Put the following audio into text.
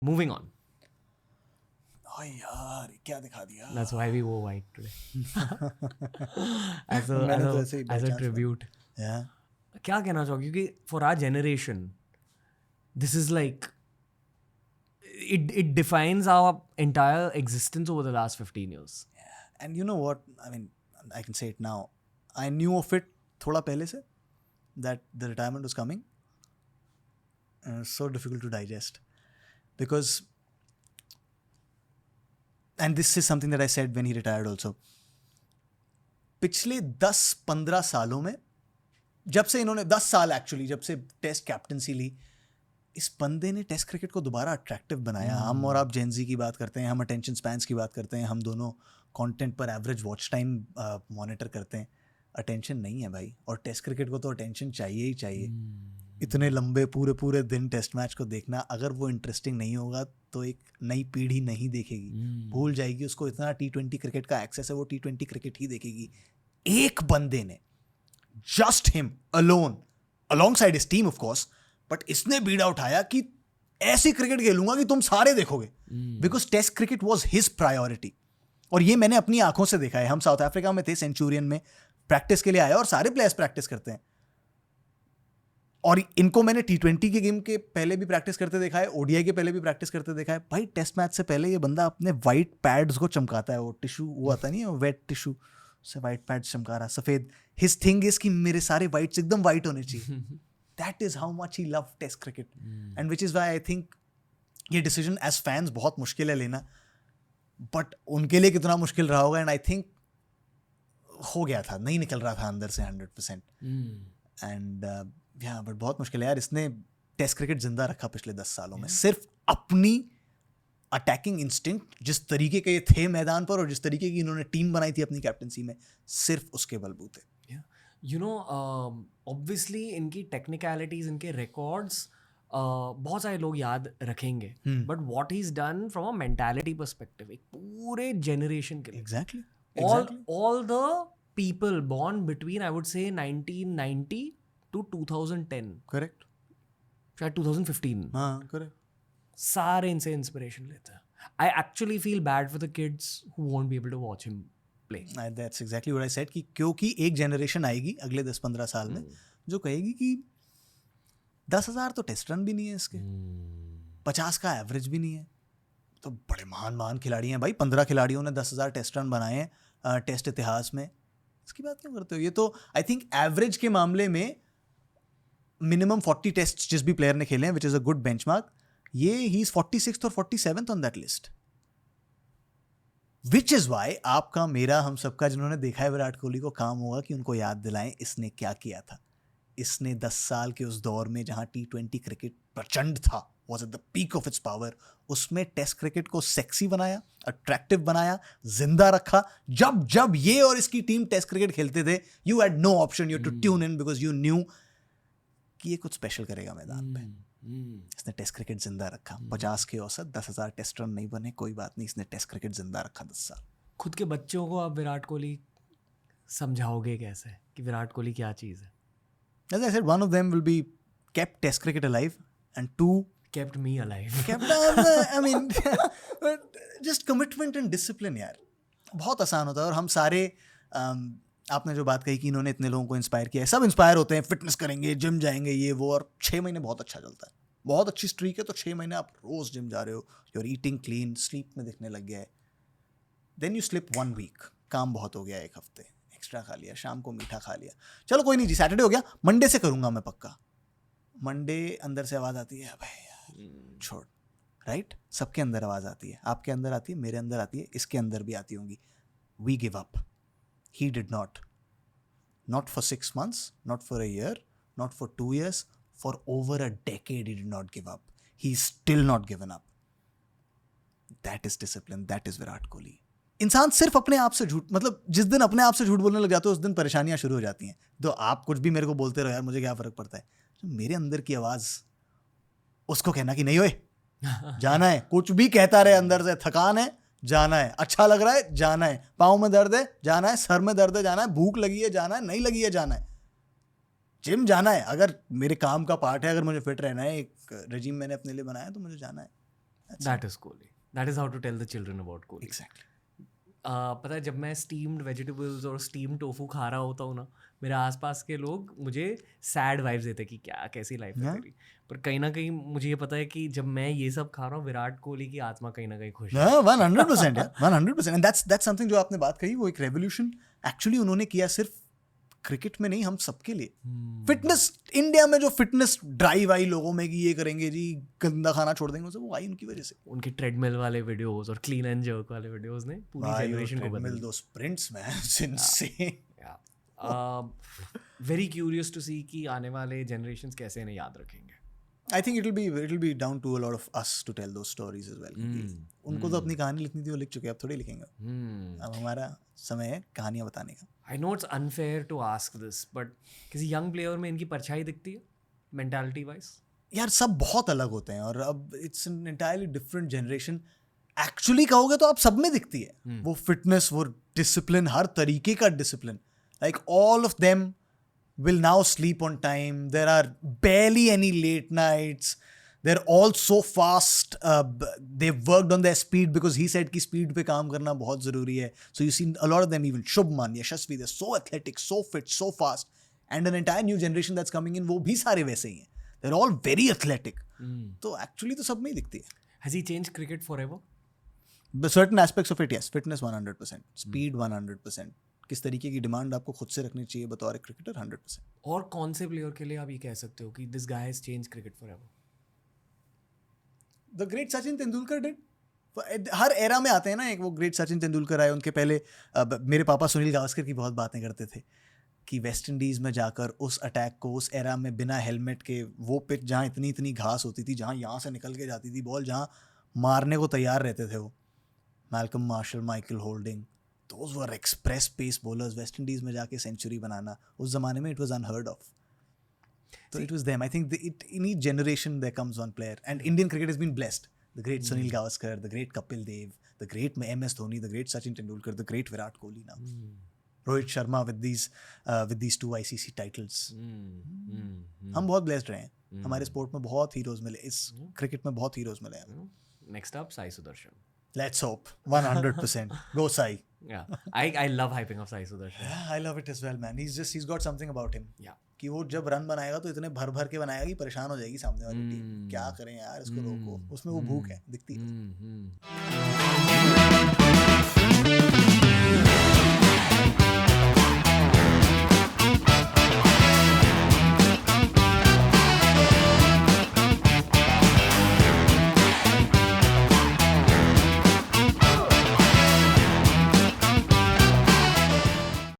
Moving on. Oh यार क्या दिखा दिया. That's why we wore white today. मैंने तो ऐसे ही by as a chance tribute. Yeah. क्या कहना चाहोगे, क्योंकि for our generation this is like it defines our entire existence over the last 15 years. And you know what? I mean, I can say it now. I knew of it थोड़ा पहले से that the retirement was coming. And it's so difficult to digest because, and this is something that I said when he retired also. पिछले 10-15 सालों में जब से इन्होंने 10 साल एक्चुअली जब से टेस्ट कैप्टनसी ली, इस बंदे ने टेस्ट क्रिकेट को दोबारा अट्रैक्टिव बनाया. हम और आप जेनजी की बात करते हैं, हम अटेंशन स्पैन्स की बात करते हैं, हम दोनों कंटेंट पर एवरेज वॉच टाइम मॉनिटर करते हैं. अटेंशन नहीं है भाई, और टेस्ट क्रिकेट को तो अटेंशन चाहिए ही चाहिए. इतने लंबे पूरे पूरे दिन टेस्ट मैच को देखना, अगर वो इंटरेस्टिंग नहीं होगा तो एक नई पीढ़ी नहीं देखेगी, भूल जाएगी. उसको इतना T20 क्रिकेट का एक्सेस है, वो T20 क्रिकेट ही देखेगी. एक बंदे ने, just him alone, alongside his team of course, but इसने बीड़ा उठाया कि ऐसी क्रिकेट खेलूंगा कि तुम सारे देखोगे, because test cricket was his priority. और ये मैंने अपनी आंखों से देखा है. हम साउथ अफ्रीका में थे, सेंचुरियन में प्रैक्टिस के लिए आया, और सारे प्लेयर्स प्रैक्टिस करते हैं. और इनको मैंने T20 के गेम के पहले भी प्रैक्टिस करते देखा है, ODI के पहले भी प्रैक्टिस करते देखा है. भाई टेस्ट मैच से पहले ये बंदा अपने वाइट पैड्स को चमकाता है. वो टिश्यू वो आता नहीं है, वेट टिश्यू से वाइट पैड्स चमका रहा, सफेद. हिज थिंग इज कि मेरे सारे वाइट्स एकदम वाइट होने चाहिए. That is how much he love test cricket. And which is why I think ये डिसीजन एज फैंस बहुत मुश्किल है लेना, बट उनके लिए कितना मुश्किल रहा होगा. एंड आई थिंक हो गया था, नहीं निकल रहा था अंदर से 100%. एंड बट बहुत मुश्किल है यार. इसने टेस्ट क्रिकेट जिंदा रखा पिछले 10 सालों में, सिर्फ अपनी अटैकिंग इंस्टिंक्ट जिस तरीके के थे मैदान पर, और जिस तरीके की इन्होंने टीम बनाई थी अपनी कैप्टनसी में, सिर्फ उसके बलबूते. You know, obviously इनकी टेक्निकलिटीज, इनके रिकॉर्ड्स बहुत सारे लोग याद रखेंगे, but what he is done from a mentality perspective, एक पूरे जनरेशन के लिए. Exactly. all the people born between, I would say, 1990 to 2010, correct. शायद 2015, हाँ करेक्ट. सारे इनसे इंस्पिरेशन लेते हैं. I actually feel bad for the kids who won't be able to watch him play. That's exactly what I said, कि क्योंकि एक generation आएगी अगले 10-15 साल में जो कहेगी कि 10,000 तो टेस्ट रन भी नहीं है इसके, 50 का एवरेज भी नहीं है. तो बड़े महान खिलाड़ी हैं भाई. 15 खिलाड़ियों ने 10,000 टेस्ट रन बनाए हैं टेस्ट इतिहास में. इसकी बात क्यों करते हो? ये तो आई थिंक एवरेज के मामले में मिनिमम 40 टेस्ट जिस भी प्लेयर ने खेले हैं, which is a good benchmark. ये ही इज 46th और 47th on that list. Which is why आपका, मेरा, हम सबका जिन्होंने देखा है विराट कोहली को, काम होगा कि उनको याद दिलाएं इसने क्या किया था. इसने 10 साल के उस दौर में जहां T20 क्रिकेट प्रचंड था, was at the peak of its power, उसमें टेस्ट क्रिकेट को सेक्सी बनाया, अट्रैक्टिव बनाया, जिंदा रखा. जब जब ये और इसकी टीम टेस्ट क्रिकेट खेलते थे, you had no option, you to tune in, because you knew कि ये कुछ स्पेशल करेगा मैदान पे. इसने टेस्ट क्रिकेट जिंदा रखा. 50 के औसत, 10,000 टेस्ट रन नहीं बने, कोई बात नहीं, इसने टेस्ट क्रिकेट जिंदा रखा 10 साल. खुद के बच्चों को आप विराट कोहली समझाओगे कैसे कि विराट कोहली क्या चीज़ है? As I said, one of them will be kept test cricket alive, and 2 kept me alive. kept I mean just commitment and discipline यार. बहुत आसान होता है. और हम सारे आपने जो बात कही कि इन्होंने इतने लोगों को इंस्पायर किया है, सब इंस्पायर होते हैं, फिटनेस करेंगे, जिम जाएंगे, ये वो, और 6 महीने बहुत अच्छा चलता है, बहुत अच्छी स्ट्रीक है, तो 6 महीने आप रोज जिम जा रहे हो, यूर ईटिंग क्लीन, स्लीप में दिखने लग गया है. देन यू स्लिप 1 week, काम बहुत हो गया, 1 हफ्ते एक्स्ट्रा खा लिया, शाम को मीठा खा लिया, चलो कोई नहीं जी, सैटरडे हो गया, मंडे से करूंगा मैं पक्का. मंडे अंदर से आवाज़ आती है, भाई यार छोड़. राइट? सबके अंदर आवाज़ आती है, आपके अंदर आती है, मेरे अंदर आती है, इसके अंदर भी आती होंगी. We give up. He did not. Not for 6 months, not for a year, not for 2 years, for over a decade he did not give up. He's still not given up. That is discipline, that is Virat Kohli. इंसान सिर्फ अपने आप से झूठ, मतलब जिस दिन अपने आप से झूठ बोलने लग जाते हो उस दिन परेशानियां शुरू हो जाती हैं. तो आप कुछ भी मेरे को बोलते रहो यार, मुझे क्या फ़र्क पड़ता है. मेरे अंदर की आवाज़, उसको कहना कि नहीं ओए जाना है, कुछ भी कहता रहे अंदर से, थकान है जाना है, अच्छा लग रहा है जाना है, पाँव में दर्द है जाना है, सर में दर्द है जाना है, भूख लगी है जाना है, नहीं लगी है जाना है, जिम जाना है, अगर मेरे काम का पार्ट है, अगर मुझे फिट रहना है, एक रेजिम मैंने अपने लिए बनाया तो मुझे जाना है. That is Kohli. That is how to tell the children about Kohli. Exactly. पता है जब मैं स्टीम्ड वेजिटेबल्स और स्टीम टोफू खा रहा होता हूँ ना, मेरे आसपास के लोग मुझे सैड वाइब्स देते कि क्या कैसी लाइफ है तेरी, पर कहीं ना कहीं मुझे ये पता है कि जब मैं ये सब खा रहा हूँ, विराट कोहली की आत्मा कहीं ना कहीं खुश है. 100% यार, 100%. एंड दैट्स समथिंग जो आपने बात कही, वो एक रेवोल्यूशन एक्चुअली उन्होंने किया सिर्फ क्रिकेट में नहीं, हम सबके लिए. फिटनेस, इंडिया में जो फिटनेस ड्राइव आई लोगों में कि ये करेंगे जी, गंदा खाना छोड़ देंगे, वो आई उनकी वजह से. उनके ट्रेडमिल वाले वीडियोस और क्लीन एंड जर्क वाले वीडियोस ने पूरी जनरेशन को बदल दिया. दो sprints man, insane. Very curious to see कि आने वाले जनरेशंस कैसे इन्हें याद रखेंगे. I think it'll be down to a lot of us to tell those stories as well. उनको तो अपनी कहानी लिखनी थी, वो लिख चुके, अब थोड़ी लिखेंगे. अब हमारा समय है कहानियां बताने का. I know it's unfair to ask this, but किसी यंग प्लेयर में इनकी परछाई दिखती है मेंटालिटी वाइज? यार सब बहुत अलग होते हैं, और अब it's an entirely different generation. Actually कहोगे तो आप सब में दिखती है वो फिटनेस, वो डिसिप्लिन, हर तरीके का discipline. Like all of them will now sleep on time. There are barely any late nights. They're all so fast. They've worked on their speed because he said कि speed पे काम करना बहुत ज़रूरी है. So you see a lot of them, even Shubman, Yashasvi, they're so athletic, so fit, so fast. And an entire new generation that's coming in, वो भी सारे वैसे ही हैं. They're all very athletic. तो actually तो सब में ही दिखती है. Has he changed cricket forever? But certain aspects of it, yes. Fitness 100%. Speed 100%. किस तरीके की डिमांड आपको खुद से रखनी चाहिए बतौर एक क्रिकेटर 100%. और कौन से प्लेयर के लिए आप ये कह सकते हो कि this guy has change cricket forever? The great Sachin Tendulkar did. Her era में आते हैं ना, एक वो ग्रेट सचिन तेंदुलकर आए, उनके पहले मेरे पापा सुनील गावस्कर की बहुत बातें करते थे कि वेस्ट इंडीज़ में जाकर उस अटैक को, उस एरा में बिना हेलमेट के, वो पिच जहाँ इतनी इतनी घास होती थी, जहाँ यहाँ से निकल के जाती थी बॉल, जहाँ मारने को तैयार रहते थे वो, Malcolm martial, Michael holding, those were express pace bowlers. West Indies में जाके सेंचुरी बनाना उस ज़माने में it was unheard of. So it was them. I think in each generation there comes one player, and Indian cricket has been blessed. The great Sunil Gavaskar, the great Kapil Dev, the great MS Dhoni, the great Sachin Tendulkar, the great Virat Kohli now. Rohit Sharma with these 2 ICC titles. हम बहुत blessed रहे हैं. हमारे sport में बहुत heroes मिले, इस cricket में बहुत हीरोज मिले हैं. Next up, Sai Sudarshan. Let's hope. 100%. Go Sai. Yeah, I love hyping of Sai Sudarshan. Yeah, I love it as well, man. He's got something about him. Yeah. कि वो जब run बनाएगा तो इतने भर भर के बनाएगा कि परेशान हो जाएगी सामने वाली टीम. क्या करें यार, इसको रोको. उसमें वो भूख है, दिखती है.